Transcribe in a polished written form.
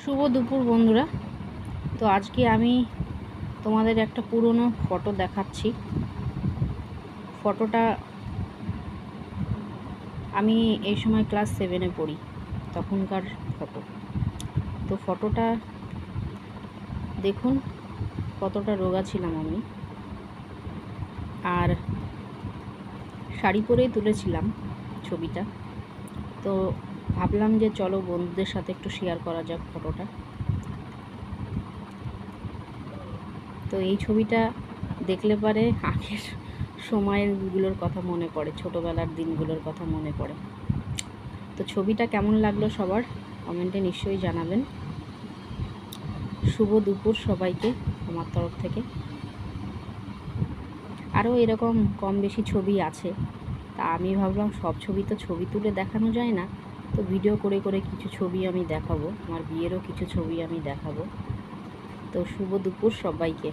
শুভ দুপুর বন্ধুরা। তো আজকে আমি তোমাদের একটা পুরনো ফটো দেখাচ্ছি। ফটোটা আমি এই সময় ক্লাস 7-এ পড়ি, তখনকার ফটো। তো ফটোটা দেখুন কতটা রোগা ছিলাম আমি, আর শাড়ি পরেই তুলেছিলাম ছবিটা। তো ভাবলাম যে চলো বন্ধুদের সাথে একটু শেয়ার করা যাক ফটোটা। তো এই ছবিটা দেখলে পরে আগের সময়গুলোর কথা মনে পড়ে, ছোটোবেলার দিনগুলোর কথা মনে পড়ে। তো ছবিটা কেমন লাগলো সবার কমেন্টে নিশ্চয়ই জানাবেন। শুভ দুপুর সবাইকে আমার তরফ থেকে। আরও এরকম কম বেশি ছবি আছে, তা আমি ভাবলাম সব ছবি তো ছবি তুলে দেখানো যায় না, তো ভিডিও করে করে কিছু ছবি আমি দেখাবো, আমার বিয়েরও কিছু ছবি আমি দেখাবো। তো শুভ দুপুর সবাইকে।